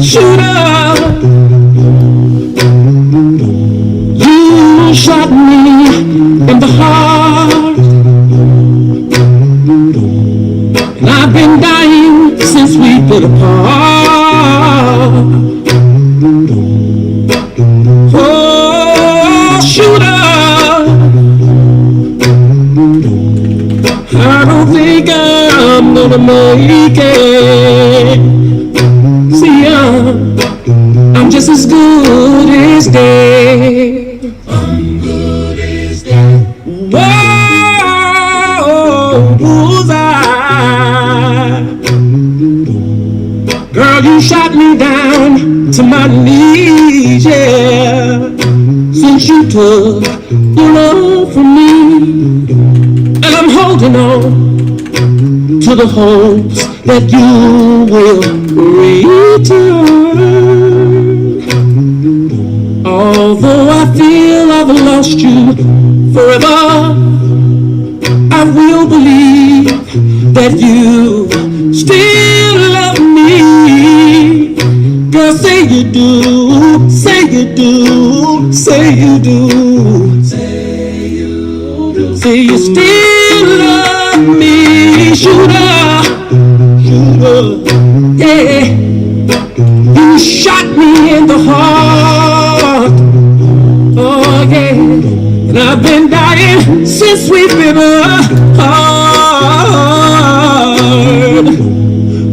Shooter, you shot me in the heart, and I've been dying since we've been apart. Oh, shooter, I don't think I'm gonna make it. See, I'm just as good as dead. I'm good as dead. Whoa, bullseye. Girl, you shot me down to my knees, yeah. Since you took your love from me, and I'm holding on to the hopes that you will return. Although I feel I've lost you forever, I will believe that you still love me. Girl, say you do, say you do, say you do, say you do, say you still love me. Shooter, shooter, yeah. You shot me in the heart, oh yeah. And I've been dying since we've been apart.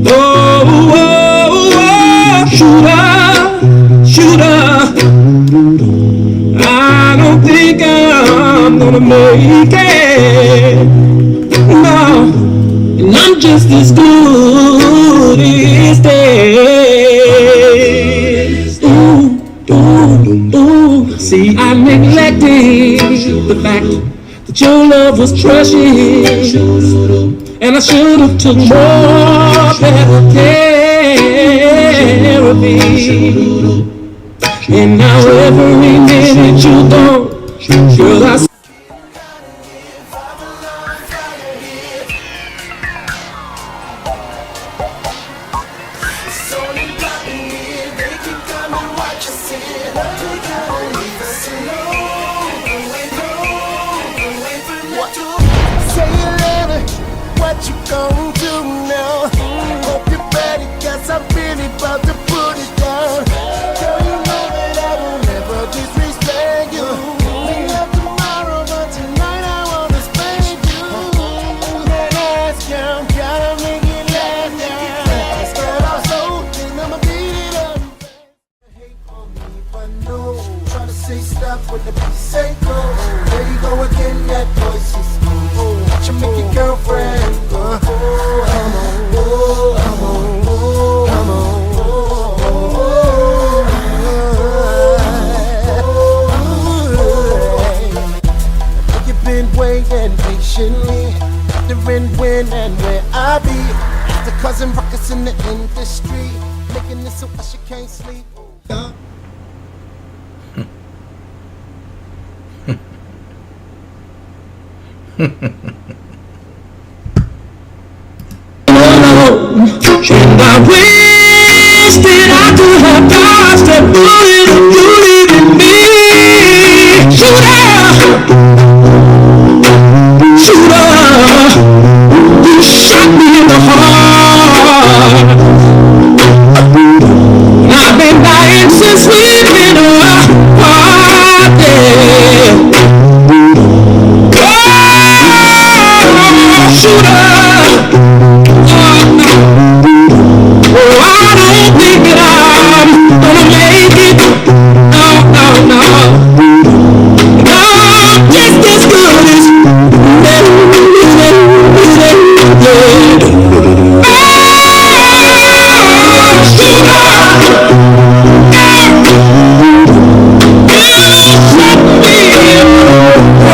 Oh, oh, oh, shooter, shooter, I don't think I'm gonna make it. No, and I'm just as good as dead. Ooh, ooh, ooh. See, I neglected the fact that your love was precious, and I should have took more better care of me. And now every minute you gone, girl, I when the beat say go. There you go again, that voice is oh, watch you make your girlfriend go. Come on, oh, come on, oh, come on, oh, oh. You've been waiting patiently, wondering when and where I be. After causing ruckus in the industry, making this so she can't sleep. And I wish that I could have lost that bullet in me. Shooter, you shot me in the heart. I've been dying since we've been apart, yeah. Shooter, oh, I don't think that I'm gonna make it. No, no, no. No, I'm just as good as shooter, you shut me.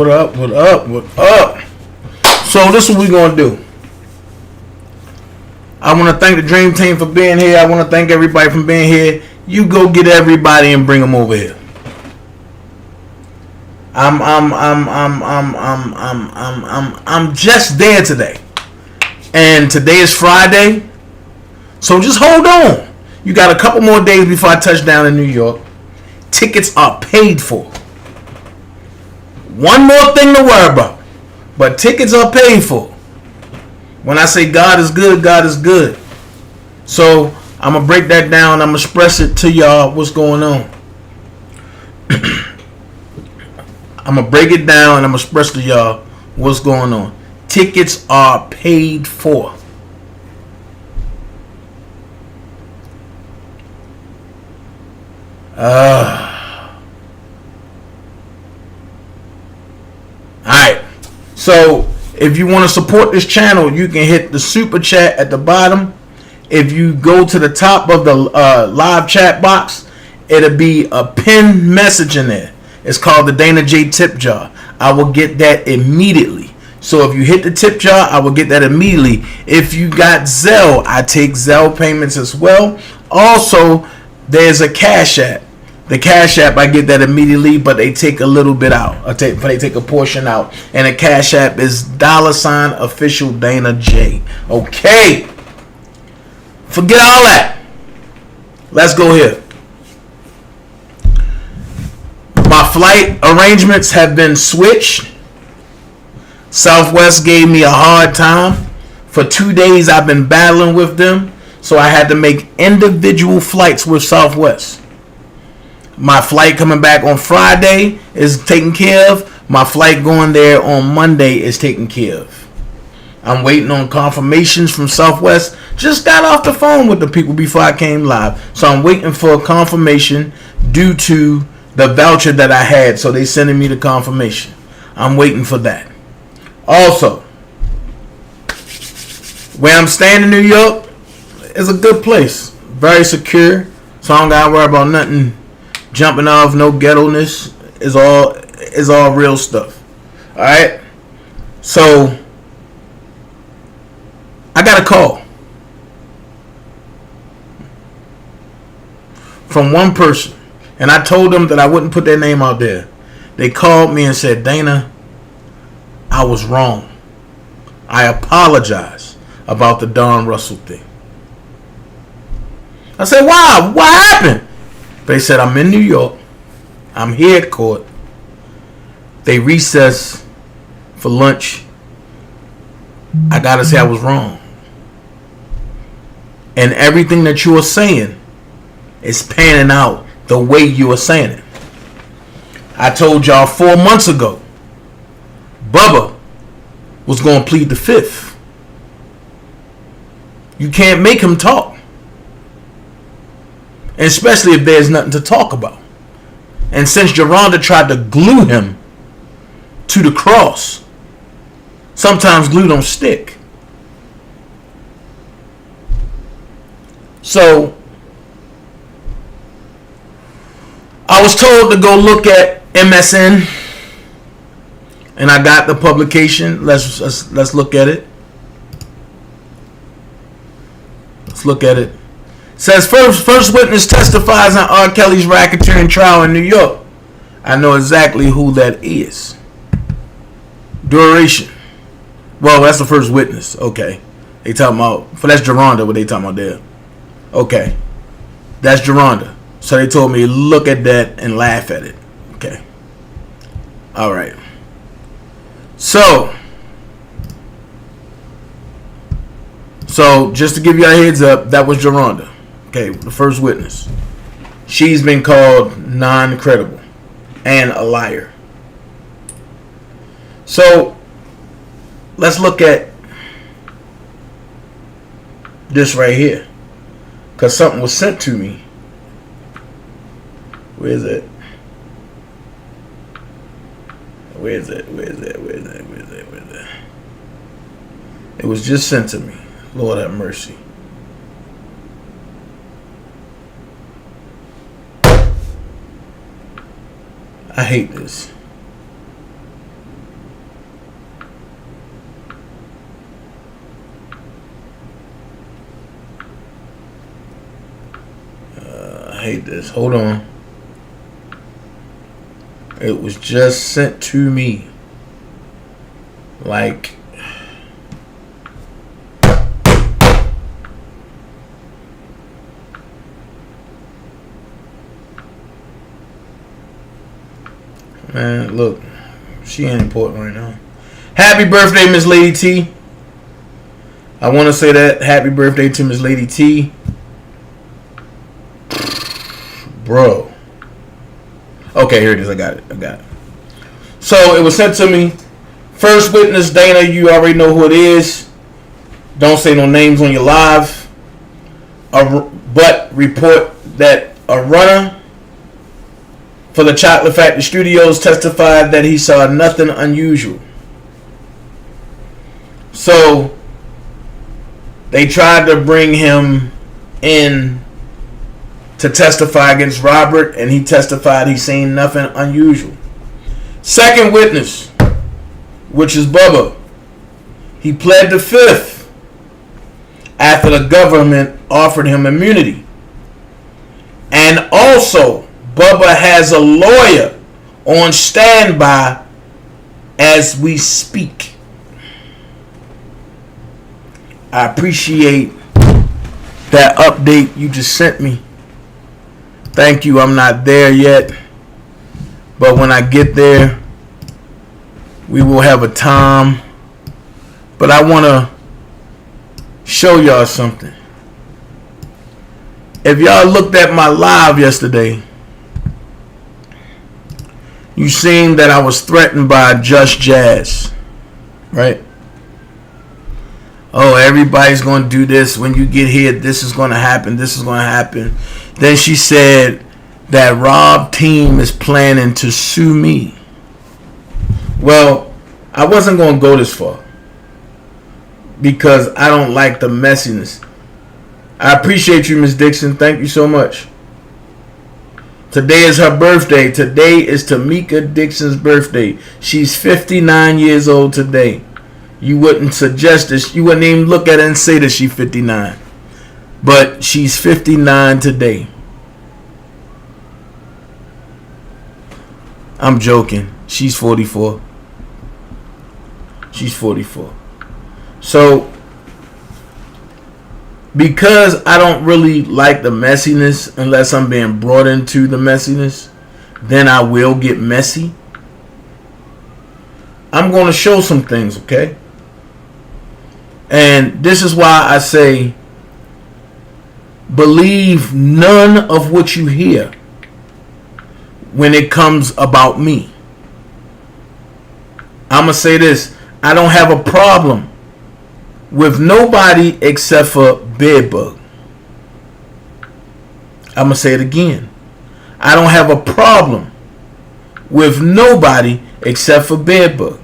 what up, what up, what up? So this is what we gonna do. I want to thank the Dream Team for being here. I want to thank everybody for being here. You go get everybody and bring them over here. I'm just there today, and today is Friday, so just hold on. You got a couple more days before I touch down in New York. Tickets are paid for. One more thing to worry about, but tickets are paid for. When I say God is good, God is good. So I'm gonna break that down. I'm gonna express it to y'all what's going on. I'm gonna break it down and I'm gonna express to y'all what's going on. Tickets are paid for. Alright. So if you want to support this channel, you can hit the super chat at the bottom. If you go to the top of the live chat box, it'll be a pinned message in there. It's called the DanaJay tip jar. I will get that immediately. So if you hit the tip jar, I will get that immediately. If you got ZELLE, I take ZELLE payments as well. Also, there's a Cash App. The Cash App, I get that immediately, but they take a little bit out. They take a portion out. And the Cash App is $official DanaJay. Okay. Forget all that. Let's go here. My flight arrangements have been switched. Southwest gave me a hard time. For 2 days, I've been battling with them. So I had to make individual flights with Southwest. My flight coming back on Friday is taken care of. My flight going there on Monday is taken care of. I'm waiting on confirmations from Southwest. Just got off the phone with the people before I came live. So I'm waiting for a confirmation due to the voucher that I had. So they sending me the confirmation. I'm waiting for that. Also, where I'm staying in New York is a good place. Very secure. So I don't gotta worry about nothing jumping off, no ghetto-ness. Is all real stuff. Alright? So I got a call from one person, and I told them that I wouldn't put their name out there. They called me and said, Dana, I was wrong. I apologize about the Don Russell thing. I said, why? What happened? They said, I'm in New York. I'm here at court. They recess for lunch. I gotta say I was wrong. And everything that you are saying is panning out the way you are saying it. I told y'all 4 months ago, Bubba was going to plead the fifth. You can't make him talk. Especially if there's nothing to talk about. And since Geronda tried to glue him to the cross, sometimes glue don't stick. So I was told to go look at MSN, and I got the publication. Let's look at it. Let's look at it. It says first witness testifies on R. Kelly's racketeering trial in New York. I know exactly who that is. Duration. Well, that's the first witness. Okay. They talking about, that's Geronda, what they talking about there. Okay. That's Geronda. So they told me look at that and laugh at it. Okay. Alright. So just to give you a heads up, that was Geronda. Okay, the first witness. She's been called non-credible and a liar. So let's look at this right here, because something was sent to me. Where is it? Where is it? It was just sent to me. Lord have mercy. I hate this. hate this. Hold on. It was just sent to me. Like, man, look, she ain't important right now. Happy birthday, Miss Lady T. I want to say that. Happy birthday to Miss Lady T. Bro. Okay, here it is. I got it. So it was sent to me. First witness, Dana, you already know who it is. Don't say no names on your live. But report that a runner for the Chocolate Factory Studios testified that he saw nothing unusual. So they tried to bring him in to testify against Robert, and he testified he seen nothing unusual. Second witness, which is Bubba, he pled the fifth after the government offered him immunity. And also, Bubba has a lawyer on standby as we speak. I appreciate that update you just sent me. Thank you. I'm not there yet, but when I get there, we will have a time. But I want to show y'all something. If y'all looked at my live yesterday, you seen that I was threatened by Just Jazz, right? Oh, everybody's going to do this. When you get here, this is going to happen. This is going to happen. Then she said that Rob team is planning to sue me. Well, I wasn't going to go this far because I don't like the messiness. I appreciate you, Miss Dixon. Thank you so much. Today is her birthday. Today is Tamika Dixon's birthday. She's 59 years old today. You wouldn't suggest this. You wouldn't even look at it and say that she's 59. But she's 59 today. I'm joking. She's 44. She's 44. So, because I don't really like the messiness unless I'm being brought into the messiness, then I will get messy. I'm going to show some things, okay? And this is why I say, believe none of what you hear when it comes about me. I'm going to say this. I don't have a problem with nobody except for Bedbug. I'm going to say it again. I don't have a problem with nobody except for Bedbug.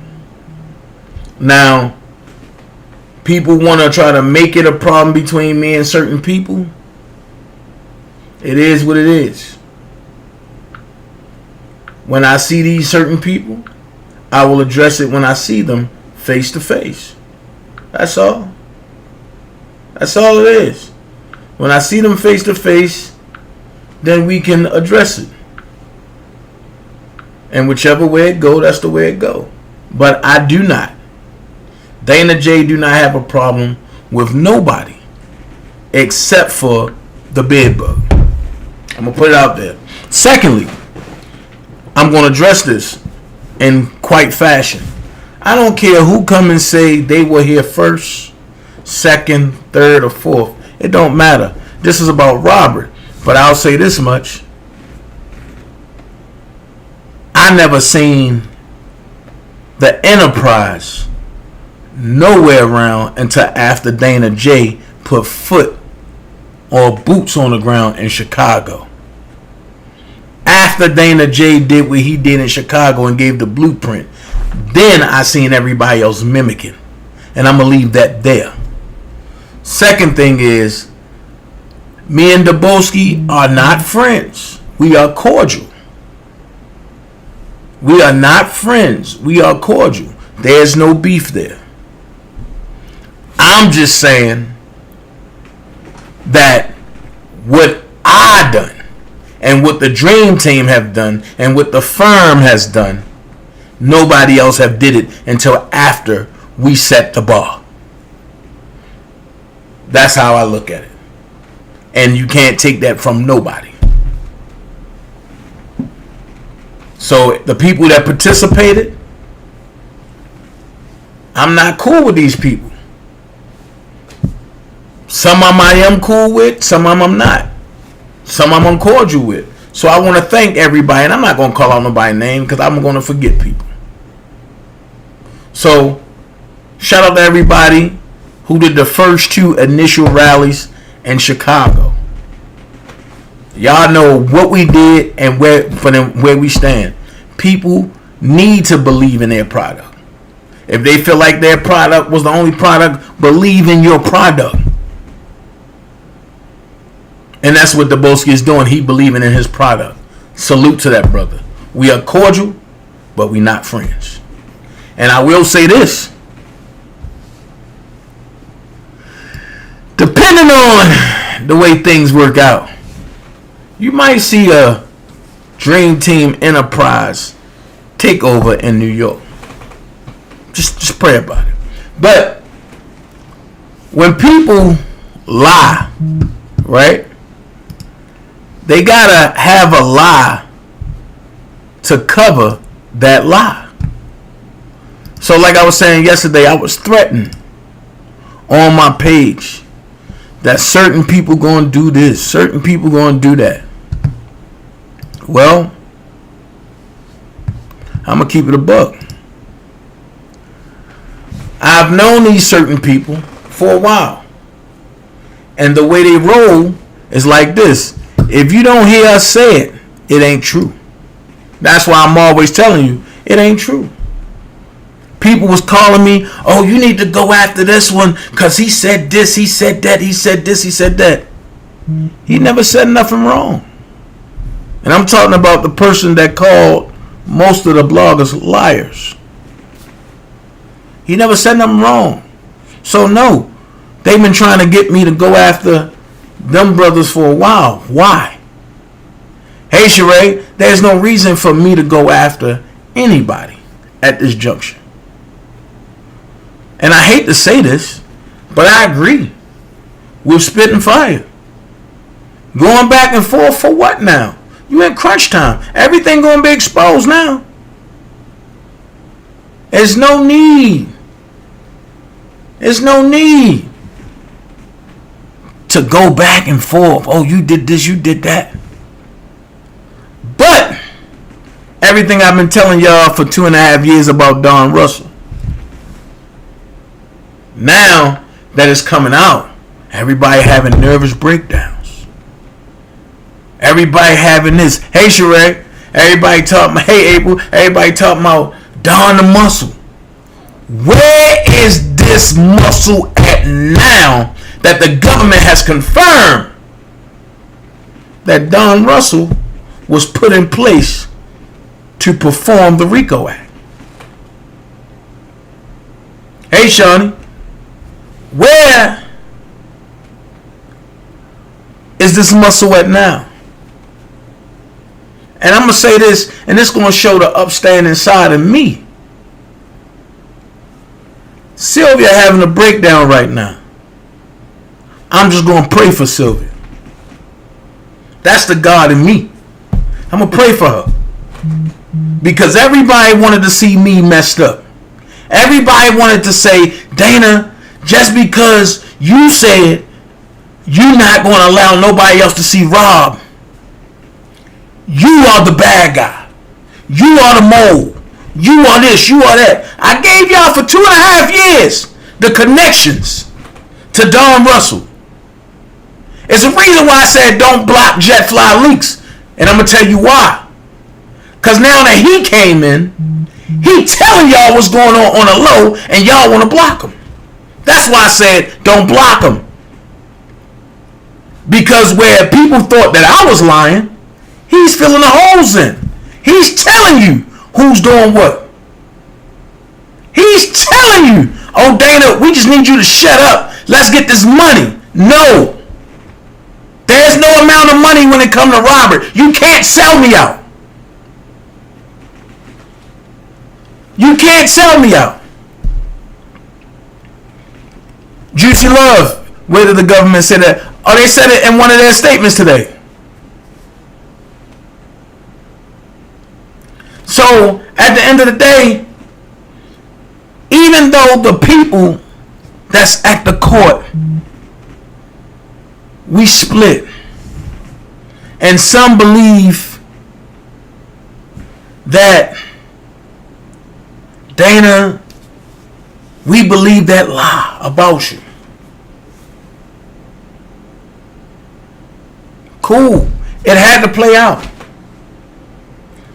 Now, people want to try to make it a problem between me and certain people. It is what it is. When I see these certain people, I will address it when I see them face to face. That's all. That's all it is. When I see them face to face, then we can address it. And whichever way it go, that's the way it go. But I do not. DanaJay do not have a problem with nobody except for the bedbug. I'm going to put it out there. Secondly, I'm going to address this in quite fashion. I don't care who come and say they were here first, second, third, or fourth. It don't matter. This is about Robert. But I'll say this much. I never seen the Enterprise nowhere around until after DanaJay put foot or boots on the ground in Chicago. After DanaJay did what he did in Chicago and gave the blueprint, then I seen everybody else mimicking. And I'm going to leave that there. Second thing is, me and Daboski are not friends. We are cordial. We are not friends. We are cordial. There's no beef there. I'm just saying that what I done and what the Dream Team have done and what the firm has done, nobody else have did it until after we set the bar. That's how I look at it. And you can't take that from nobody. So the people that participated, I'm not cool with these people. Some of them I am cool with, some of them I'm not. Some of them I'm cordial with. So I want to thank everybody, and I'm not going to call out nobody's name because I'm going to forget people. So shout out to everybody who did the first 2 initial rallies in Chicago. Y'all know what we did and where we stand. People need to believe in their product. If they feel like their product was the only product, believe in your product. And that's what Daboski is doing. He believing in his product. Salute to that brother. We are cordial, but we not friends. And I will say this. Depending on the way things work out, you might see a Dream Team Enterprise takeover in New York. Just pray about it. But when people lie, right? They gotta have a lie to cover that lie. So like I was saying yesterday, I was threatened on my page that certain people gonna do this, certain people gonna do that. Well, I'm gonna keep it a buck. I've known these certain people for a while, and the way they roll is like this. If you don't hear us say it, it ain't true. That's why I'm always telling you, it ain't true. People was calling me, oh, you need to go after this one because he said this, he said that, he said this, he said that. He never said nothing wrong. And I'm talking about the person that called most of the bloggers liars. He never said nothing wrong. So no, they've been trying to get me to go after them brothers for a while. Why? Hey Sheree, there's no reason for me to go after anybody at this juncture. And I hate to say this, but I agree with spitting fire. Going back and forth for what now? You in crunch time. Everything gonna be exposed now. There's no need. There's no need to go back and forth. Oh, you did this, you did that. But everything I've been telling y'all for 2.5 years about Don Russell, now that it's coming out, everybody having nervous breakdowns. Everybody having this. Hey Sheree, everybody talking about, hey April, everybody talking about Don the Muscle. Where is this muscle at now that the government has confirmed that Don Russell was put in place to perform the RICO Act? Hey Shawnee, where is this muscle at now? And I'm going to say this, and this is going to show the upstanding side of me. Sylvia having a breakdown right now. I'm just going to pray for Sylvia. That's the God in me. I'm going to pray for her. Because everybody wanted to see me messed up. Everybody wanted to say, Dana, just because you said you're not going to allow nobody else to see Rob, you are the bad guy. You are the mole. You are this, you are that. I gave y'all for 2.5 years the connections to Don Russell. It's a reason why I said don't block jet fly leaks. And I'm going to tell you why. Because now that he came in, he telling y'all what's going on the low, and y'all want to block him. That's why I said don't block him. Because where people thought that I was lying, he's filling the holes in. He's telling you who's doing what. He's telling you, oh Dana, we just need you to shut up. Let's get this money. No. They There's no amount of money when it comes to Robert. You can't sell me out. You can't sell me out. Juicy Love, where did the government say that? Oh, they said it in one of their statements today. So, at the end of the day, even though the people that's at the court, we split. And some believe that, Dana, we believe that lie about you. Cool. It had to play out.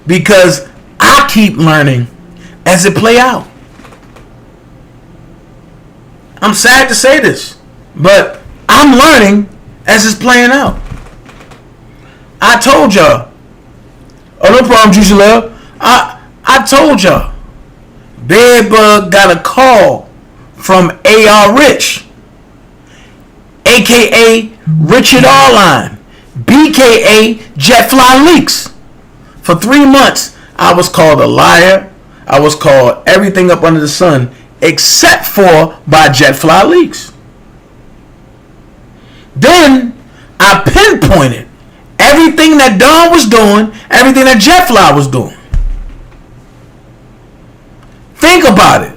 Because I keep learning as it play out. I'm sad to say this, but I'm learning as it's playing out. I told y'all. Oh, no problem, Juicy Love. I told y'all. Bedbug got a call from A.R. Rich, a.k.a. Richard Arline, b.k.a. Jetfly Leaks. For 3 months, I was called a liar. I was called everything up under the sun except for by Jetfly Leaks. Then I pinpointed everything that Don was doing, everything that Jetfly was doing. Think about it.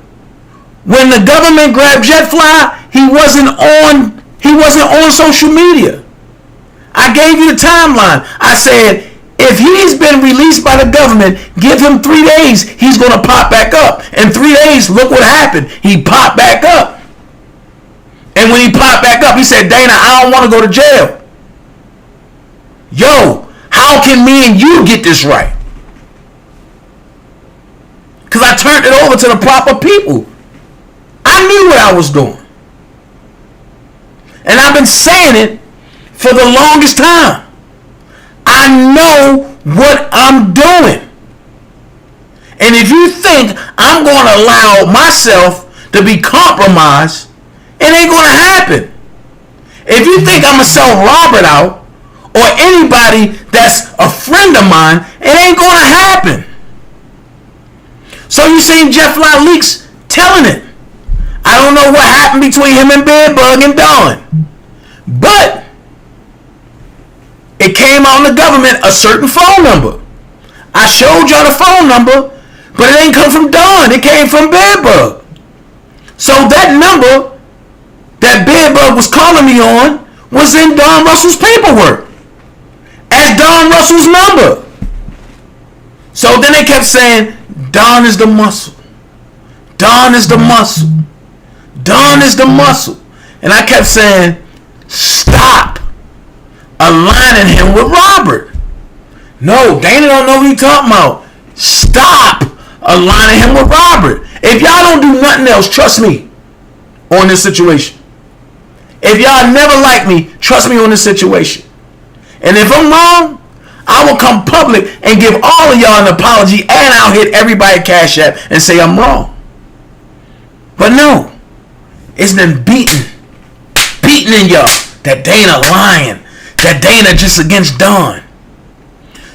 When the government grabbed Jetfly, he wasn't on social media. I gave you the timeline. I said, if he's been released by the government, give him 3 days, he's going to pop back up. In 3 days, look what happened. He popped back up. And when he popped back up, he said, Dana, I don't want to go to jail. Yo, how can me and you get this right? Because I turned it over to the proper people. I knew what I was doing. And I've been saying it for the longest time. I know what I'm doing. And if you think I'm going to allow myself to be compromised, it ain't going to happen. If you think I'm going to sell Robert out or anybody that's a friend of mine, it ain't going to happen. So you seen Jetfly Leaks telling it. I don't know what happened between him and Bedbug and Don. But it came out in the government a certain phone number. I showed y'all the phone number, but it ain't come from Don. It came from Bedbug. So that number that Bedbug was calling me on was in Don Russell's paperwork as Don Russell's number. So then they kept saying, Don is the muscle. Don is the muscle. Don is the muscle. And I kept saying, stop aligning him with Robert. No, Dana don't know what he's talking about. Stop aligning him with Robert. If y'all don't do nothing else, trust me on this situation. If y'all never like me, trust me on this situation. And if I'm wrong, I will come public and give all of y'all an apology, and I'll hit everybody Cash App and say I'm wrong. But no, it's been beaten in y'all that Dana lying, that Dana just against Don.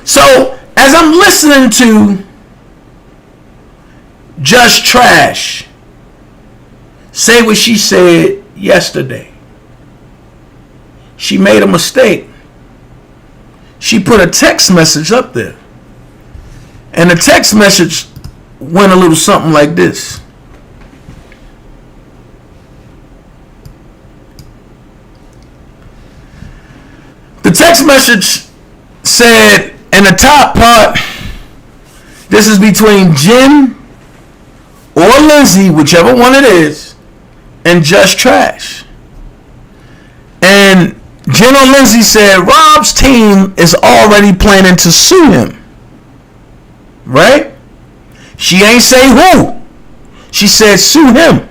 So as I'm listening to Just Trash say what she said yesterday, she made a mistake. She put a text message up there. And the text message went a little something like this. The text message said in the top part, this is between Jen or Lindsay, whichever one it is, and Just Trash. And Jen or Lindsay said Rob's team is already planning to sue him. Right? She ain't say who. She said sue him.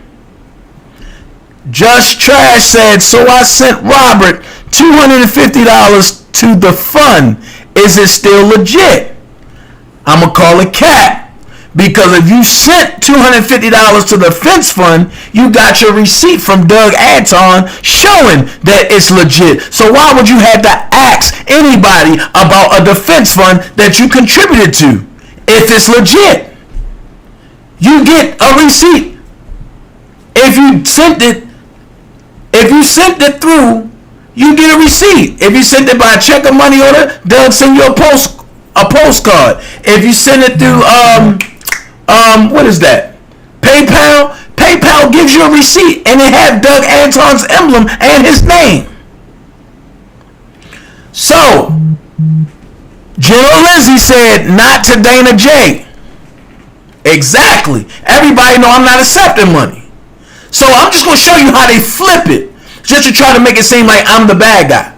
Just Trash said, so I sent Robert $250 to the fund. Is it still legit? I'ma call it cap Because if you sent $250 to the defense fund, you got your receipt from Doug Anton showing that it's legit. So why would you have to ask anybody about a defense fund that you contributed to if it's legit? You get a receipt. If you sent it through, you get a receipt. If you sent it by a check or money order, they'll send you a postcard. If you send it through what is that? PayPal gives you a receipt and it has Doug Anton's emblem and his name. So General Lindsay said not to DanaJay. Exactly. Everybody know I'm not accepting money. So I'm just going to show you how they flip it, just to try to make it seem like I'm the bad guy.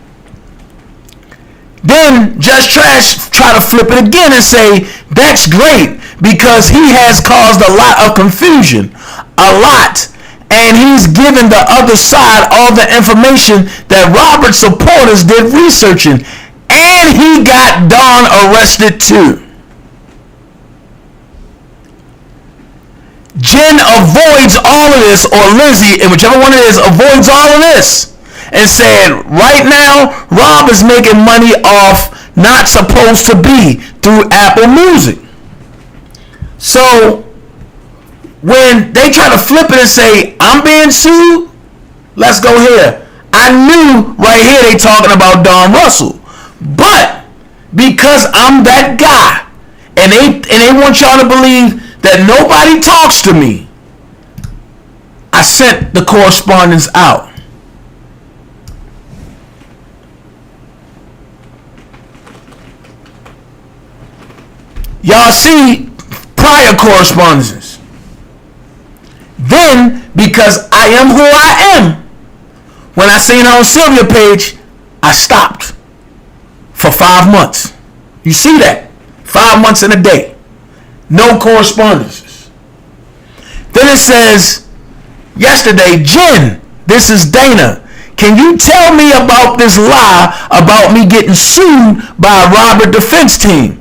Then Just Trash try to flip it again and say, that's great because he has caused a lot of confusion. A lot. And he's given the other side all the information that Robert's supporters did researching. And he got Don arrested too. Jen avoids all of this, or Lindsay, and whichever one it is, avoids all of this, and said, right now, Rob is making money off Not Supposed to Be through Apple Music. So, when they try to flip it and say, I'm being sued, let's go here. I knew right here they talking about Don Russell. But, because I'm that guy, and they want y'all to believe that nobody talks to me, I sent the correspondence out. Y'all see prior correspondences. Then, because I am who I am, when I seen her on Sylvia page, I stopped for 5 months. You see that? 5 months and a day. No correspondences. Then it says, yesterday, Jen, this is Dana. Can you tell me about this lie about me getting sued by a Robert defense team?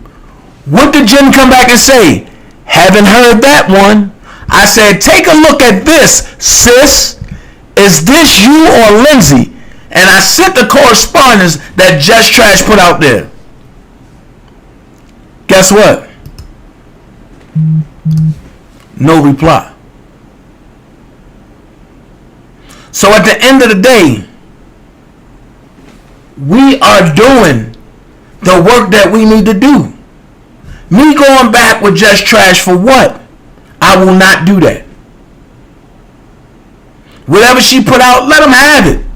What did Jen come back and say? Haven't heard that one. I said, take a look at this, sis. Is this you or Lindsay? And I sent the correspondence that Just Trash put out there. Guess what? No reply. So at the end of the day, we are doing the work that we need to do. Me going back with Just Trash for what? I will not do that. Whatever she put out, let them have it.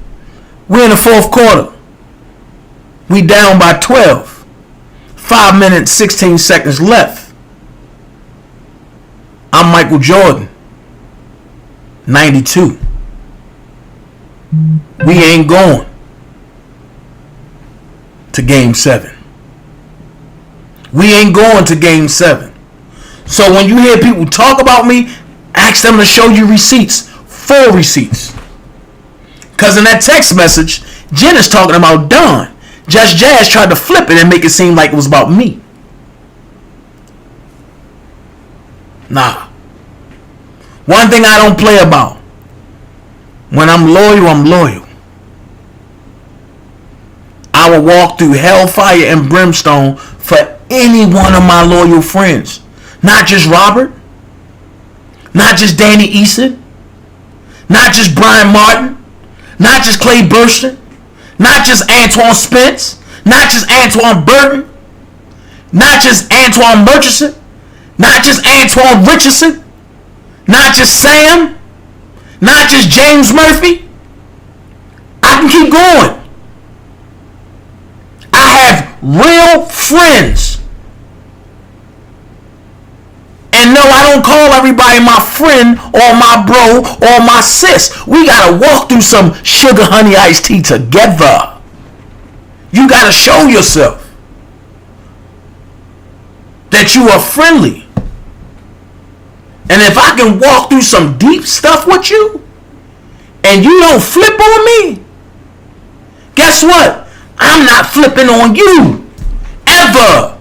We're in the fourth quarter. We down by 12. 5 minutes, 16 seconds left. I'm Michael Jordan. 92. We ain't going to Game 7. We ain't going to Game 7. So when you hear people talk about me, ask them to show you receipts. Full receipts. Because in that text message, Jen is talking about Don. Just Jazz tried to flip it and make it seem like it was about me. Nah. One thing I don't play about. When I'm loyal, I'm loyal. I will walk through hellfire and brimstone for any one of my loyal friends. Not just Robert. Not just Danny Eason. Not just Brian Martin. Not just Clay Burston. Not just Antoine Spence. Not just Antoine Burton. Not just Antoine Murchison. Not just Antoine Richardson. Not just Sam. Not just James Murphy. I can keep going. I have real friends. And no, I don't call everybody my friend or my bro or my sis. We gotta walk through some sugar honey iced tea together. You gotta show yourself that you are friendly. And if I can walk through some deep stuff with you and you don't flip on me, guess what? I'm not flipping on you. Ever.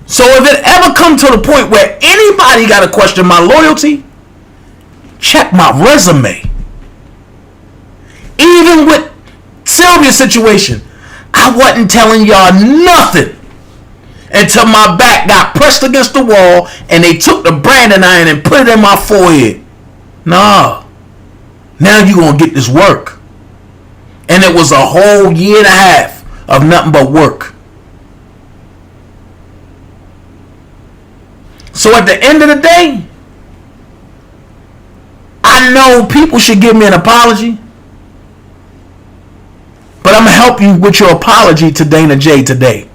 So if it ever come to the point where anybody got to question my loyalty, check my resume. Even with Sylvia's situation, I wasn't telling y'all nothing until my back got pressed against the wall and they took the branding iron and put it in my forehead. Nah. Now you gonna get this work. And it was a whole year and a half of nothing but work. So at the end of the day, I know people should give me an apology, but I'm going to help you with your apology to DanaJay today.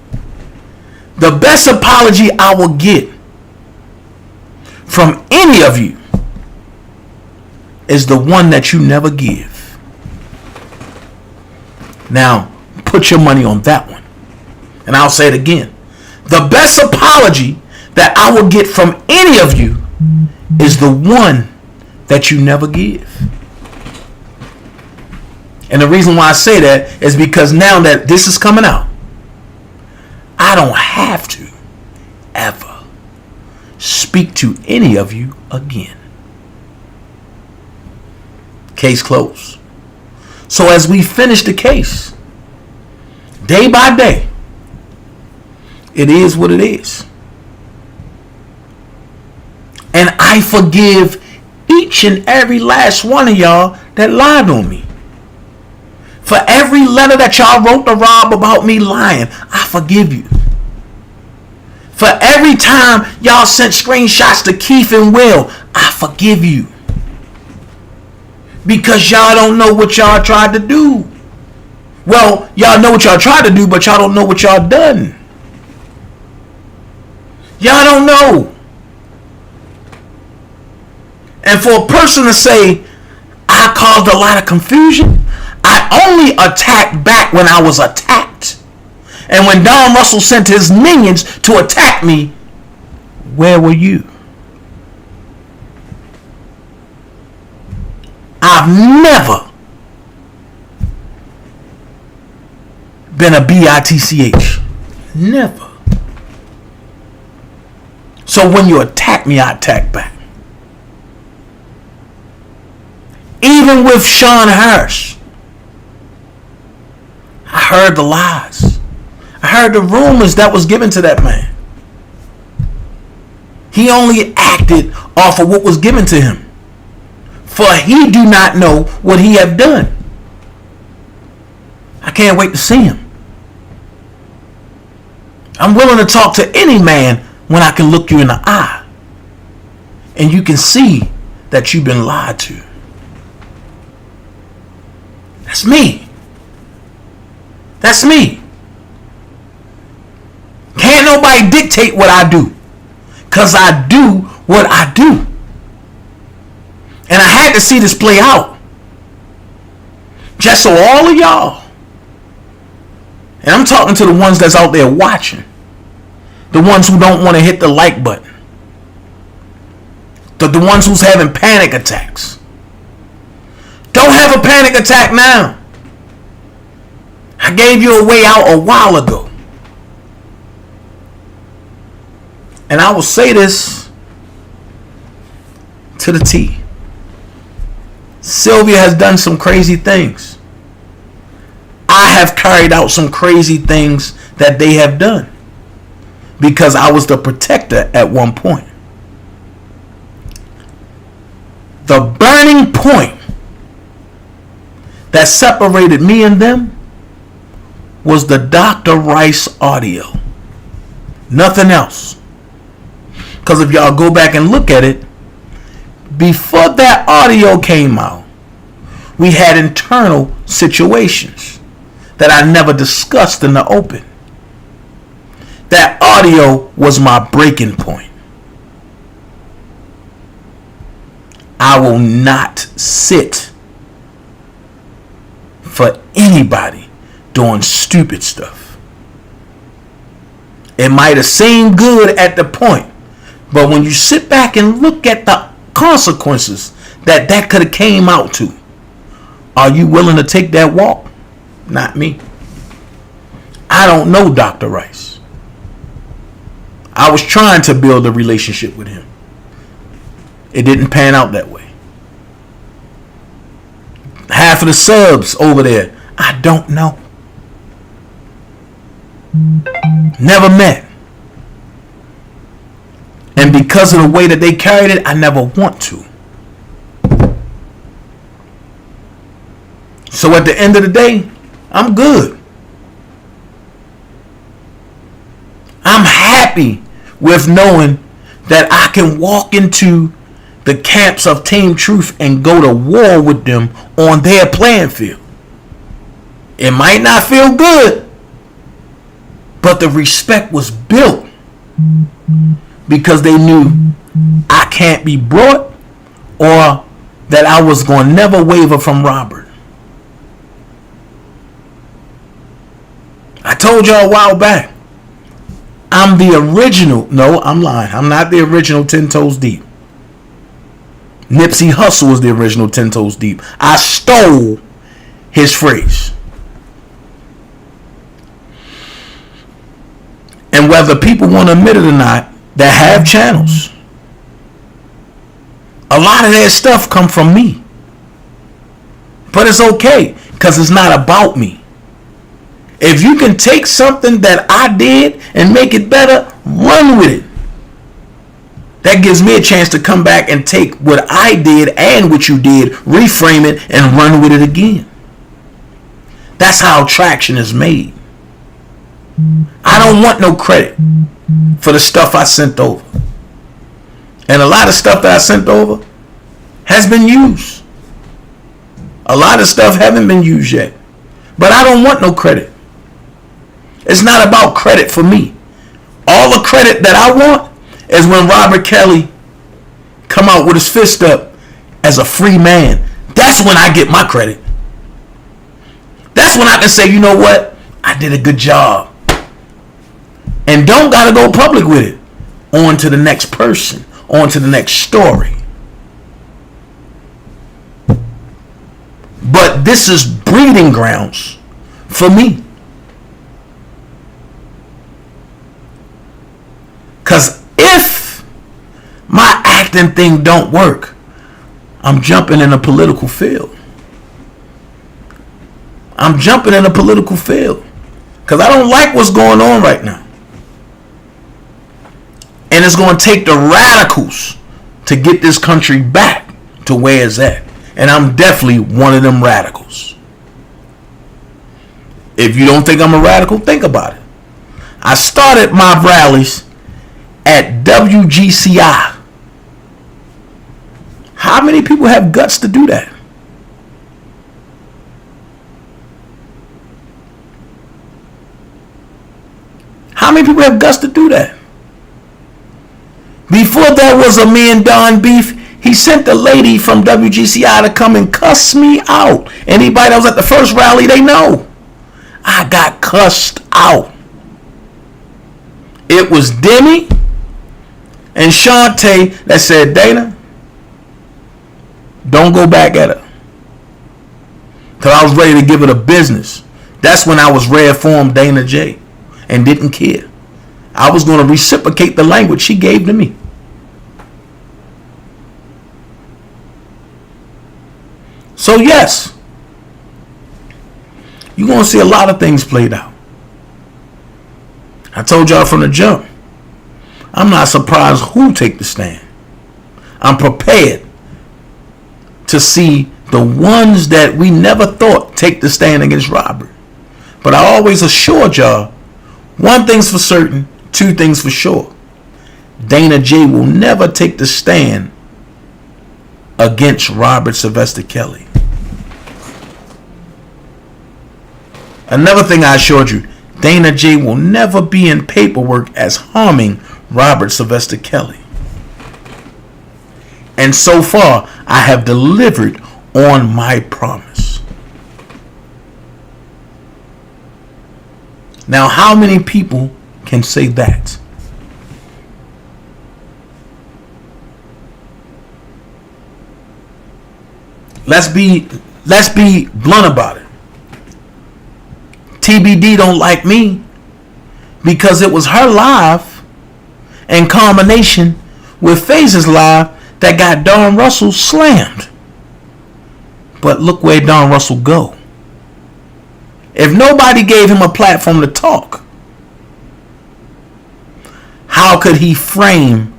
The best apology I will get from any of you is the one that you never give. Now, put your money on that one. And I'll say it again. The best apology that I will get from any of you is the one that you never give. And the reason why I say that is because now that this is coming out, I don't have to ever speak to any of you again. Case closed. So as we finish the case, day by day, it is what it is. And I forgive each and every last one of y'all that lied on me. For every letter that y'all wrote to Rob about me lying, I forgive you. For every time y'all sent screenshots to Keith and Will, I forgive you. Because y'all don't know what y'all tried to do. Well, y'all know what y'all tried to do, but y'all don't know what y'all done. Y'all don't know. And for a person to say, I caused a lot of confusion, I only attacked back when I was attacked. And when Don Russell sent his minions to attack me, where were you? I've never been a bitch. Never. So when you attack me, I attack back. Even with Sean Harris, I heard the lies. I heard the rumors that was given to that man. He only acted off of what was given to him. For he do not know what he have done. I can't wait to see him. I'm willing to talk to any man when I can look you in the eye. And you can see that you've been lied to. That's me. That's me. Can't nobody dictate what I do. Because I do what I do. And I had to see this play out. Just so all of y'all, and I'm talking to the ones that's out there watching, the ones who don't want to hit the like button, the ones who's having panic attacks. Don't have a panic attack now. I gave you a way out a while ago. And I will say this to the T. Sylvia has done some crazy things. I have carried out some crazy things that they have done. Because I was the protector at one point. The burning point that separated me and them was the Dr. Rice audio. Nothing else. Because if y'all go back and look at it, before that audio came out, we had internal situations that I never discussed in the open. That audio was my breaking point. I will not sit for anybody doing stupid stuff. It might have seemed good at the point, but when you sit back and look at the consequences that could have came out to, are you willing to take that walk? Not me. I don't know Dr. Rice. I was trying to build a relationship with him. It didn't pan out that way. Half of the subs over there, I don't know. Never met. And because of the way that they carried it, I never want to. So at the end of the day, I'm good. I'm happy with knowing that I can walk into the camps of Team Truth and go to war with them on their playing field. It might not feel good, but the respect was built because they knew I can't be brought, or that I was going to never waver from Robert. I told y'all a while back, I'm the original. No, I'm lying. I'm not the original 10 Toes Deep. Nipsey Hussle was the original 10 Toes Deep. I stole his phrase. And whether people want to admit it or not, that have channels, a lot of their stuff come from me. But it's okay, because it's not about me. If you can take something that I did and make it better, run with it. That gives me a chance to come back and take what I did and what you did, reframe it, and run with it again. That's how traction is made. I don't want no credit for the stuff I sent over. And a lot of stuff that I sent over has been used. A lot of stuff haven't been used yet. But I don't want no credit. It's not about credit for me. All the credit that I want is when Robert Kelly come out with his fist up as a free man. That's when I get my credit. That's when I can say, you know what? I did a good job. And don't gotta go public with it. On to the next person. On to the next story. But this is breeding grounds for me. Because if my acting thing don't work, I'm jumping in a political field. I'm jumping in a political field. Because I don't like what's going on right now. And it's going to take the radicals to get this country back to where it's at. And I'm definitely one of them radicals. If you don't think I'm a radical, think about it. I started my rallies at WGCI. How many people have guts to do that? How many people have guts to do that? Before there was a me and Don beef, he sent the lady from WGCI to come and cuss me out. Anybody that was at the first rally, they know. I got cussed out. It was Demi and Shantae that said, Dana, don't go back at her. Because I was ready to give it a business. That's when I was rare form DanaJay and didn't care. I was going to reciprocate the language she gave to me. So yes, you're going to see a lot of things played out. I told y'all from the jump, I'm not surprised who take the stand. I'm prepared to see the ones that we never thought take the stand against Robert. But I always assured y'all, one thing's for certain, two things for sure. DanaJay will never take the stand against Robert Sylvester Kelly. Another thing I assured you, DanaJay will never be in paperwork as harming Robert Sylvester Kelly. And so far, I have delivered on my promise. Now, how many people can say that? Let's be blunt about it. TBD don't like me because it was her live in combination with Phases Live that got Don Russell slammed. But look where Don Russell go. If nobody gave him a platform to talk, how could he frame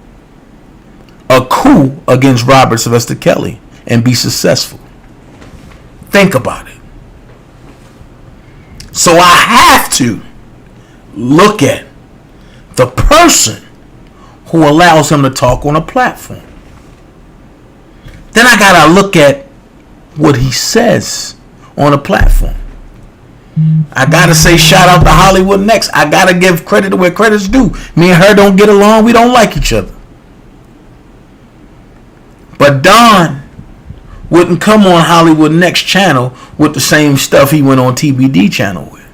a coup against Robert Sylvester Kelly and be successful? Think about it. So I have to look at the person who allows him to talk on a platform. Then I gotta look at what he says on a platform. I gotta say shout out to Hollywood Next. I gotta give credit to where credit's due. Me and her don't get along. We don't like each other. But Don wouldn't come on Hollywood Next channel with the same stuff he went on TBD channel with.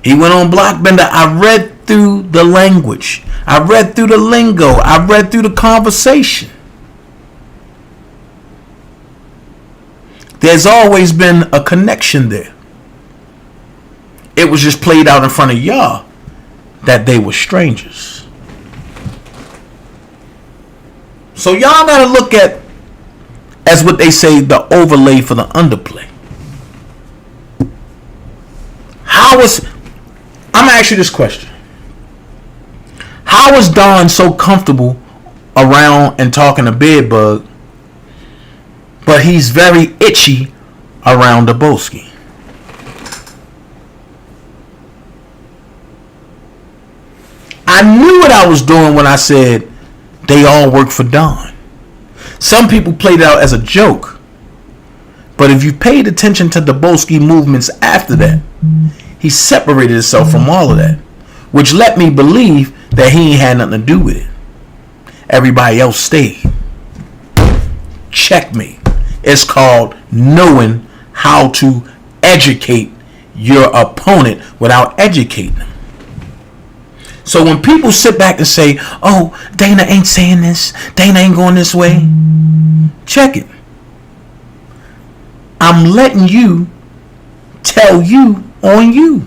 He went on Blockbender. I read through the language. I read through the lingo. I read through the conversation. There's always been a connection there. It was just played out in front of y'all that they were strangers. So y'all gotta look at, as what they say, the overlay for the underplay. I'm gonna ask you this question. How is Don so comfortable around and talking to Bedbug, but he's very itchy around Daboski? I knew what I was doing when I said they all work for Don. Some people played it out as a joke, but if you paid attention to Daboski movements after that, he separated himself from all of that, which let me believe that he ain't had nothing to do with it. Everybody else stayed. Checkmate. It's called knowing how to educate your opponent without educating them. So when people sit back and say, oh, Dana ain't saying this, Dana ain't going this way, check it. I'm letting you tell you on you.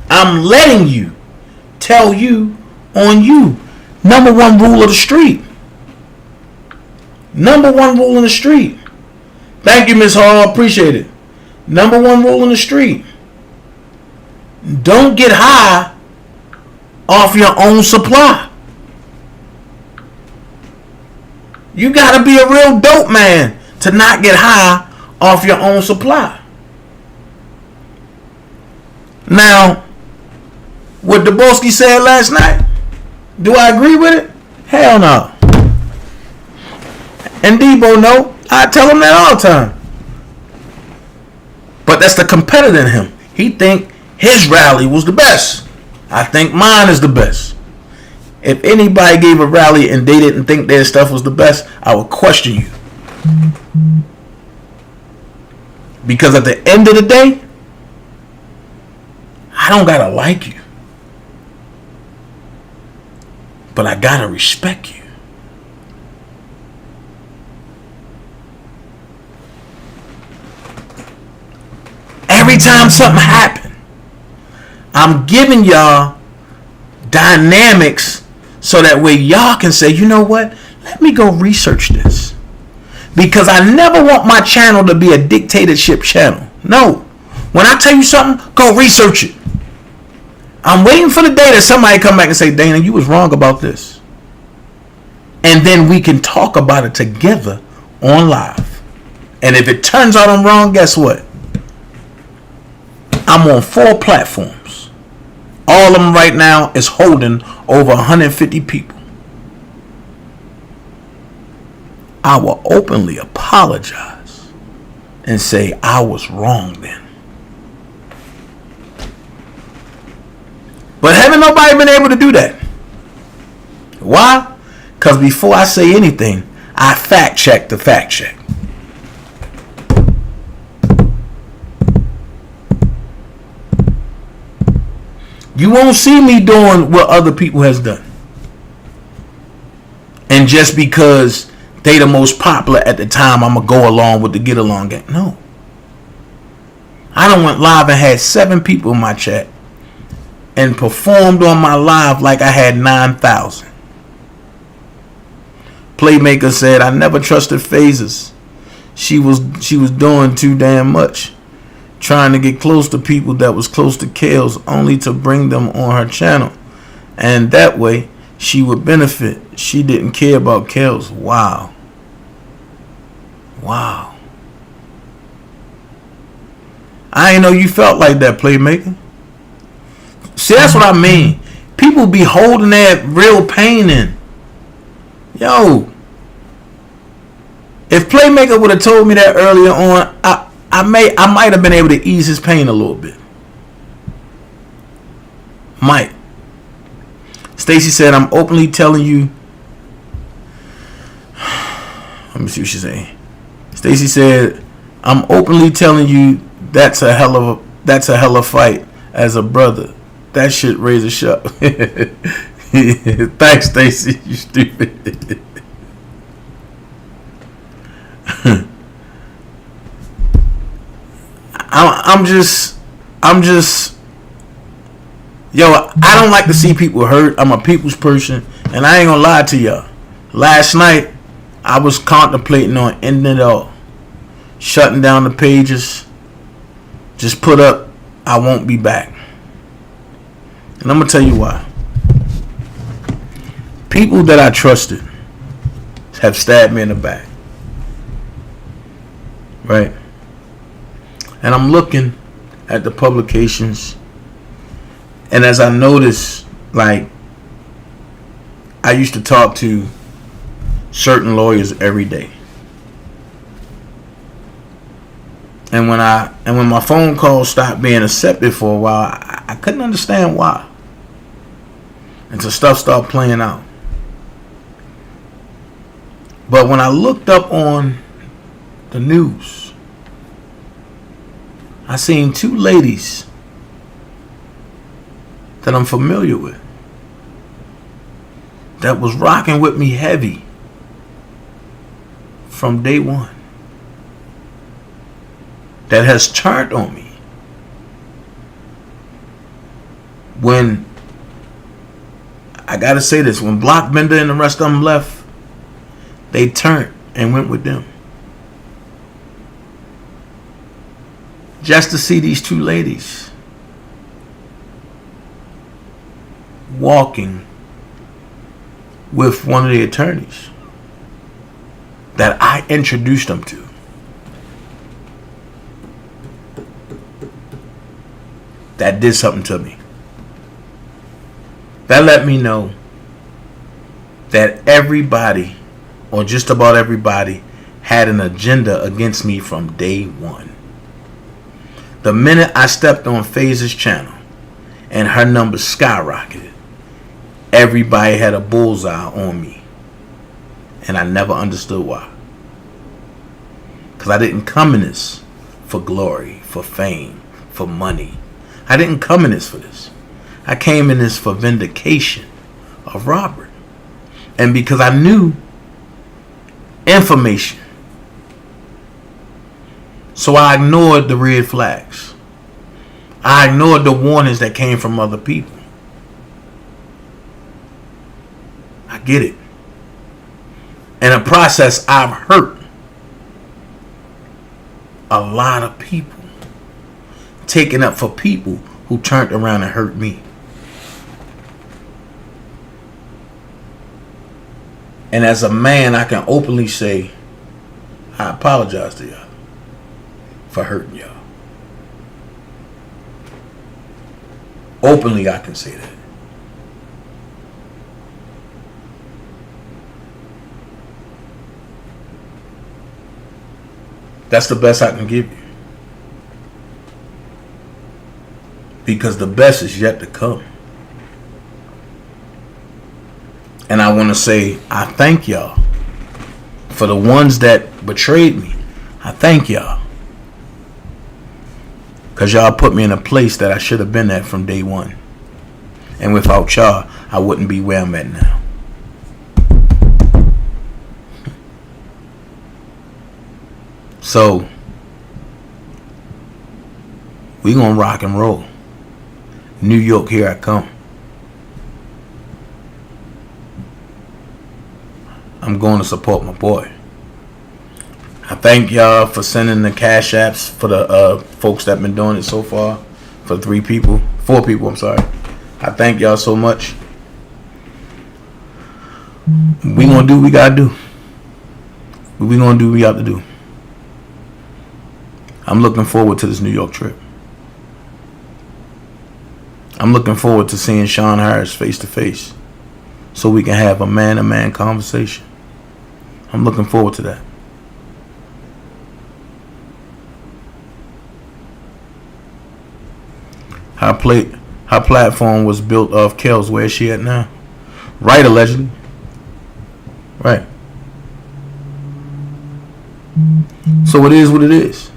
I'm letting you tell you on you. Number one rule of the street. Number one rule in the street. Thank you, Miss Hall. Appreciate it. Number one rule in the street. Don't get high off your own supply. You gotta be a real dope man to not get high off your own supply. Now, what Daboski said last night, do I agree with it? Hell no. And Debo know, I tell him that all the time. But that's the competitor in him. He think his rally was the best. I think mine is the best. If anybody gave a rally and they didn't think their stuff was the best, I would question you. Because at the end of the day, I don't gotta like you, but I gotta respect you. Every time something happens, I'm giving y'all dynamics so that way y'all can say, you know what? Let me go research this. Because I never want my channel to be a dictatorship channel. No. When I tell you something, go research it. I'm waiting for the day that somebody come back and say, Dana, you was wrong about this. And then we can talk about it together on live. And if it turns out I'm wrong, guess what? I'm on 4 platforms. All of them right now is holding over 150 people. I will openly apologize and say I was wrong then. But haven't nobody been able to do that. Why? Because before I say anything, I fact check the fact check. You won't see me doing what other people has done. And just because they the most popular at the time, I'm going to go along with the get along game. No. I done went live and had 7 people in my chat and performed on my live like I had 9,000. Playmaker said, I never trusted Phases. She was doing too damn much. Trying to get close to people that was close to Kales only to bring them on her channel. And that way she would benefit. She didn't care about Kales. Wow. Wow. I ain't know you felt like that, Playmaker. See, that's what I mean. People be holding that real pain in. Yo. If Playmaker would have told me that earlier on, I might have been able to ease his pain a little bit. Might. Stacy said, I'm openly telling you. Let me see what she's saying. Stacy said, I'm openly telling you that's a hell of fight as a brother. That shit raise a shot. Thanks, Stacy. You stupid. I'm just, yo, I don't like to see people hurt. I'm a people's person, and I ain't gonna lie to y'all. Last night, I was contemplating on ending it all, shutting down the pages, just put up, I won't be back. And I'm gonna tell you why. People that I trusted have stabbed me in the back. Right? And I'm looking at the publications, and as I notice, like, I used to talk to certain lawyers every day. And when my phone calls stopped being accepted for a while, I couldn't understand why. And so stuff started playing out. But when I looked up on the news, I seen 2 ladies that I'm familiar with that was rocking with me heavy from day one, that has turned on me when, I gotta say this, when Blockbender and the rest of them left, they turned and went with them. Just to see these 2 ladies walking with one of the attorneys that I introduced them to. That did something to me. That let me know that everybody, or just about everybody, had an agenda against me from day one. The minute I stepped on Phase's channel and her numbers skyrocketed, everybody had a bullseye on me. And I never understood why. Because I didn't come in this for glory, for fame, for money. I didn't come in this for this. I came in this for vindication of Robert. And because I knew information, so I ignored the red flags. I ignored the warnings that came from other people. I get it. In a process, I've hurt a lot of people, taking up for people who turned around and hurt me. And as a man, I can openly say, I apologize to y'all for hurting y'all. Openly, I can say that. That's the best I can give you. Because the best is yet to come. And I want to say, I thank y'all for the ones that betrayed me. I thank y'all. Because y'all put me in a place that I should have been at from day one. And without y'all, I wouldn't be where I'm at now. So, We gonna rock and roll. New York, here I come. I'm going to support my boy. I thank y'all for sending the cash apps for the folks that been doing it so far. For 4 people, I'm sorry. I thank y'all so much. We gonna do what we gotta do. We gonna do what we have to do. I'm looking forward to this New York trip. I'm looking forward to seeing Sean Harris face to face, so we can have a man-to-man conversation. I'm looking forward to that. Her platform was built off Kel's. Where is she at now? Right, allegedly. Right. So it is what it is.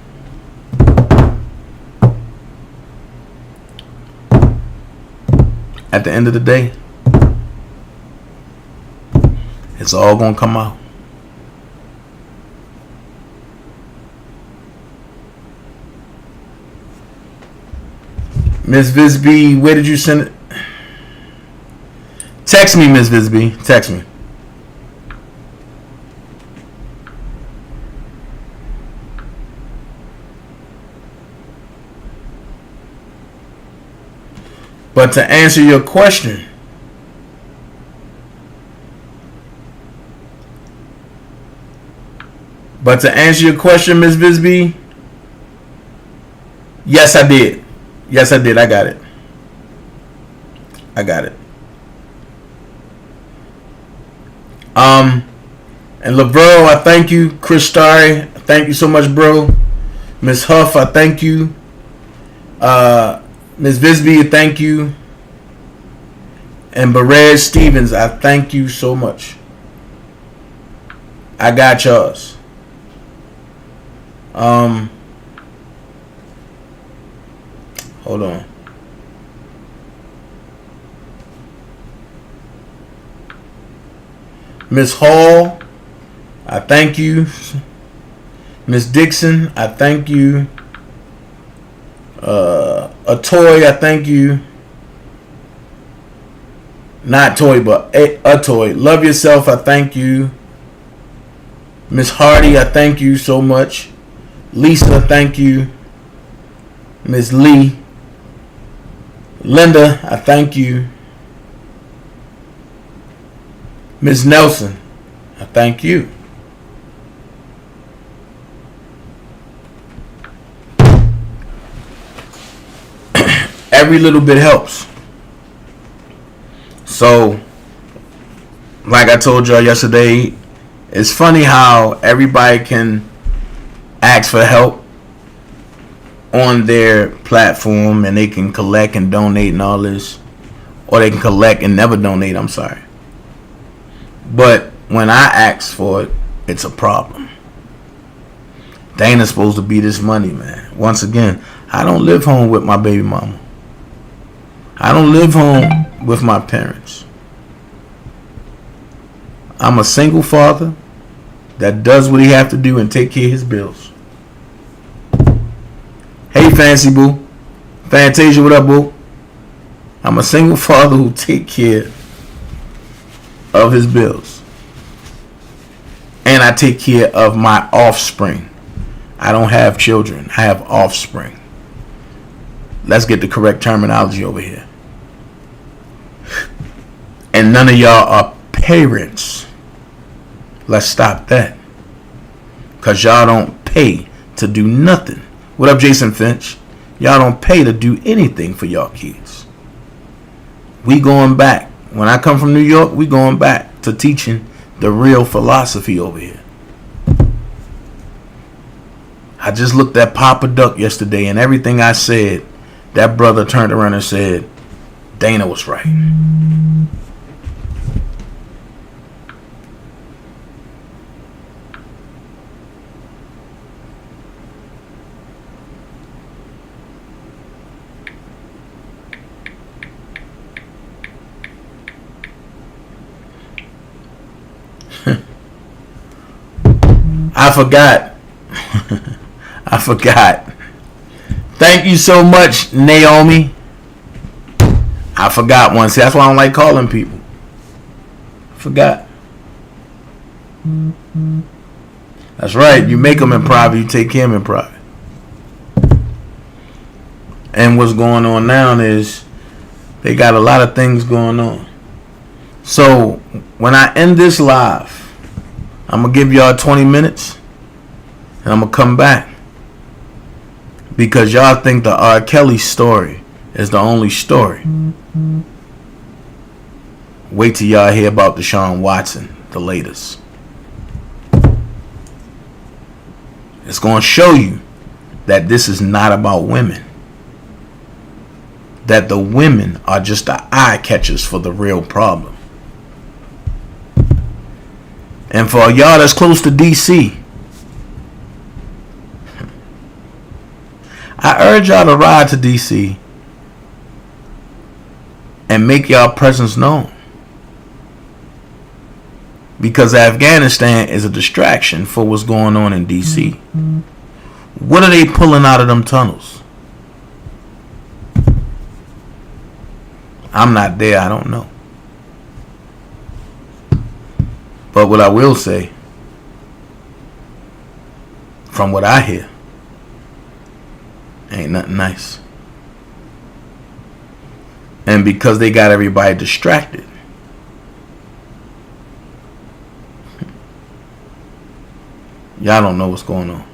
At the end of the day, it's all gonna come out. Miss Visby, where did you send it? Text me, Miss Visby. Text me. But to answer your question, Miss Visby, yes, I did. Yes, I did. I got it. And Lavero, I thank you. Chris Starry, thank you so much, bro. Miss Huff, I thank you. Miss Visby, thank you. And Berez Stevens, I thank you so much. I got yours. Hold on. Miss Hall, I thank you. Miss Dixon, I thank you. A Toy, I thank you. Not Toy, but a Toy. Love Yourself, I thank you. Miss Hardy, I thank you so much. Lisa, thank you. Miss Lee. Linda, I thank you. Miss Nelson, I thank you. Every little bit helps. So, like I told y'all yesterday, it's funny how everybody can ask for help on their platform and they can collect and donate and all this, or they can collect and never donate. I'm sorry, but when I ask for it, it's a problem. Dana's supposed to be this money, man. Once again, I don't live home with my baby mama. I don't live home with my parents. I'm a single father that does what he have to do and take care of his bills. Hey, Fancy Boo. Fantasia, what up, boo? I'm a single father who take care of his bills. And I take care of my offspring. I don't have children. I have offspring. Let's get the correct terminology over here. And none of y'all are parents. Let's stop that. Because y'all don't pay to do nothing. What up, Jason Finch? Y'all don't pay to do anything for y'all kids. We going back. When I come from New York, we going back to teaching the real philosophy over here. I just looked at Papa Duck yesterday, and everything I said, that brother turned around and said, Dana was right. I forgot Thank you so much, Naomi. I forgot one. See, that's why I don't like calling people. Forgot. That's right. You make them in private, you take care of them in private. And what's going on now is they got a lot of things going on. So when I end this live, I'm going to give y'all 20 minutes and I'm going to come back. Because y'all think the R. Kelly story is the only story. Wait till y'all hear about Deshaun Watson, the latest. It's going to show you that this is not about women. That the women are just the eye catchers for the real problem. And for y'all that's close to DC, I urge y'all to ride to DC and make y'all presence known. Because Afghanistan is a distraction for what's going on in DC. What are they pulling out of them tunnels? I'm not there, I don't know. But what I will say, from what I hear, ain't nothing nice. And because they got everybody distracted, y'all don't know what's going on.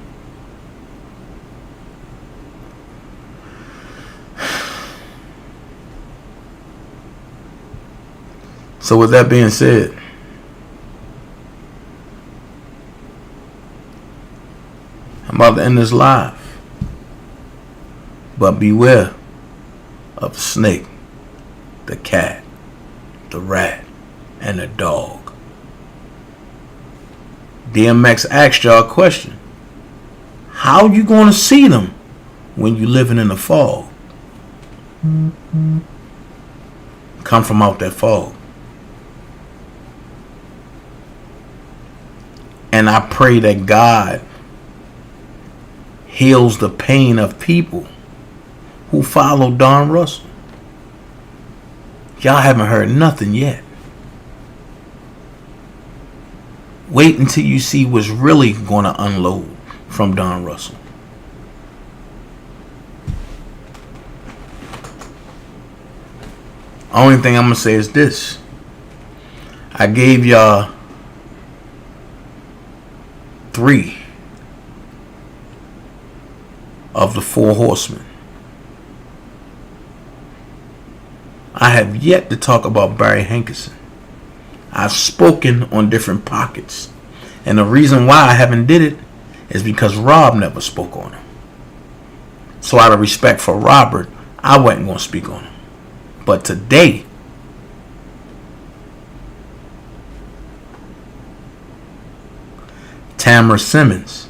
So with that being said, I'm about to end this live. But beware of the snake, the cat, the rat, and the dog. DMX asked y'all a question. How you going to see them when you living in the fog? Come from out that fog. And I pray that God heals the pain of people who follow Don Russell. Y'all haven't heard nothing yet. Wait until you see what's really going to unload from Don Russell. Only thing I'm going to say is this. I gave y'all 3 of the 4 horsemen. I have yet to talk about Barry Hankerson. I've spoken on different pockets. And the reason why I haven't did it is because Rob never spoke on him. So out of respect for Robert, I wasn't going to speak on him. But today, Tamara Simmons.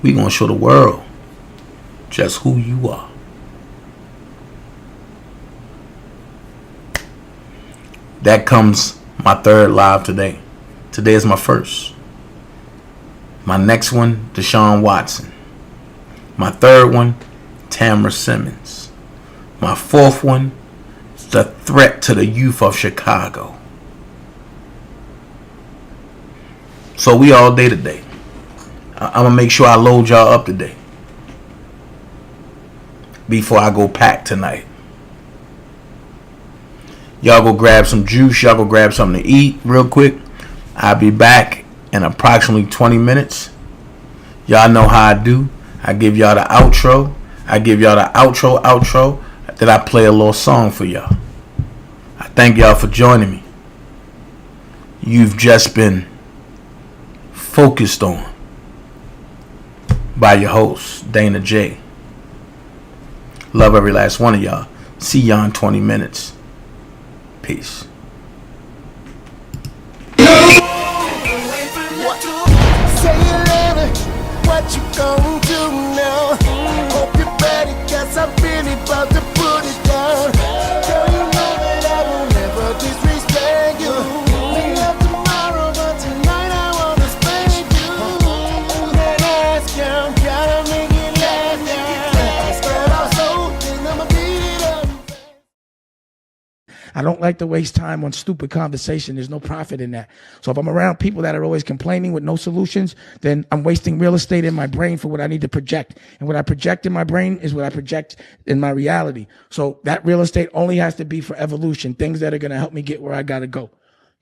We going to show the world just who you are. That comes my 3rd live today. Today is my 1st. My next one, Deshaun Watson. My 3rd one, Tamara Simmons. My 4th one, the threat to the youth of Chicago. So we all day today. I'm going to make sure I load y'all up today before I go pack tonight. Y'all go grab some juice. Y'all go grab something to eat real quick. I'll be back in approximately 20 minutes. Y'all know how I do. I give y'all the outro. Then I play a little song for y'all. I thank y'all for joining me. You've just been focused on by your host, DanaJay. Love every last one of y'all. See y'all in 20 minutes. Peace. What you gonna do now? Hope you're ready, cause I'm really about to put it down. Girl, you know that I will never disrespect you. We love tomorrow, but tonight I wanna spend you. I don't like to waste time on stupid conversation. There's no profit in that. So if I'm around people that are always complaining with no solutions, then I'm wasting real estate in my brain for what I need to project. And what I project in my brain is what I project in my reality. So that real estate only has to be for evolution, things that are going to help me get where I got to go.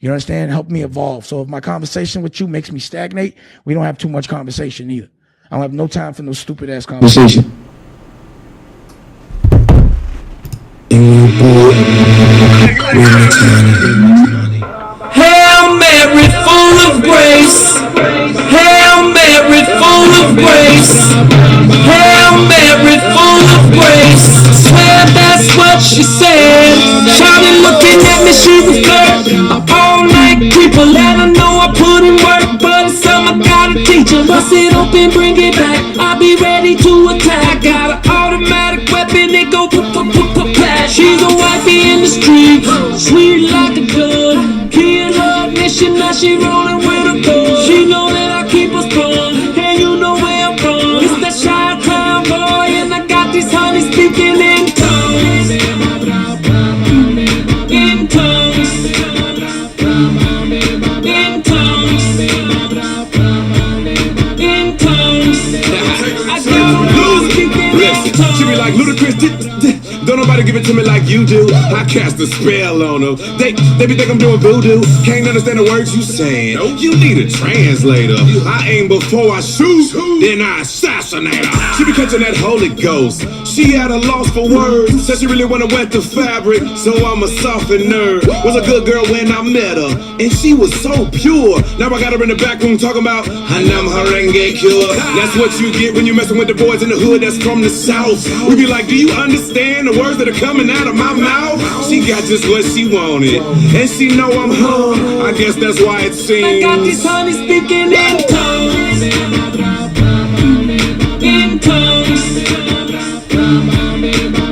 You understand? Help me evolve. So if my conversation with you makes me stagnate, we don't have too much conversation either. I don't have no time for no stupid ass conversation. Hail Mary, full of grace. Hail Mary, full of grace. Hail Mary, full of grace. Swear that's what she said. Shawty looking at me, she's a flirt. All night creeper, let her know I put in work, but it's something I gotta teach her. Bust it open, bring it back. I'll be ready to attack. Got an automatic weapon, it go plat. She's a wifey in the street, sweet like a gun. Key in her ignition, now she rolling with a gun. She know that I keep her sprung, and you know where I'm from. It's that shy town boy, and I got these honeys speaking in tongues. In tongues. In tongues. In tongues. I got them speaking in tongues. She be like, Ludacris, don't nobody give it to me like you do. I cast a spell on them. They be think I'm doing voodoo. Can't understand the words you saying. You need a translator. I aim before I shoot, then I assassinate her. She be catching that Holy Ghost. She at a loss for words. Said she really wanna wet the fabric, so I'm a soften nerd. Was a good girl when I met her, and she was so pure. Now I got her in the back room talking about Hanam Harenge cure. That's what you get when you messing with the boys in the hood that's from the south. We be like, do you understand the words that are coming out of my mouth? She got just what she wanted, and she know I'm hung. I guess that's why it seems I got these honeys speaking in tongues. In tongues.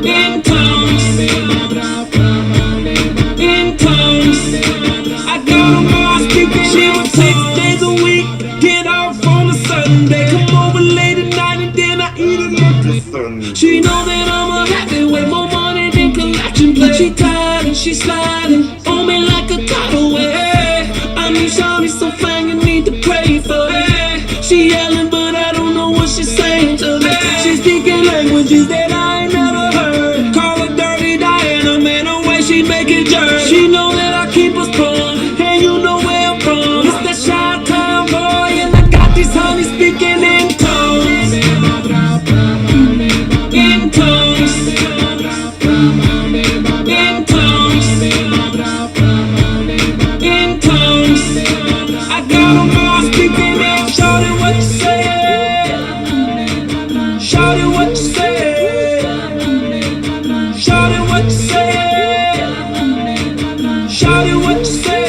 In tongues. In tongues. I got them all speaking. She was 6 days a week, get off on a Sunday, come over late at night and then I eat it. She know that I'm a heavyweight, more money than collection play. She tired and she sliding on me like a tidal wave. I mean, shawty so fine, you need to pray for her. She yelling, but I don't know what she's saying to me. She's speaking languages that I ain't never heard. Call her dirty Diana, man, the way she make it jerk. She know that I keep her strong, and you know where I'm from. It's that shy town boy, and I got these honeys speaking in tongues. In tongues. In tongues. In tongues. I got them all speaking in. Shawty, what you say? Shawty, what you say? Shawty, what you say? Shawty, what you say?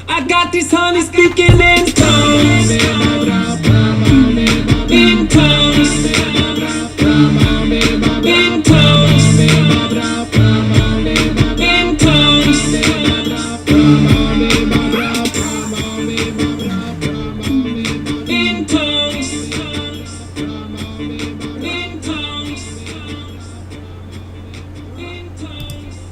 I got these honeys speaking in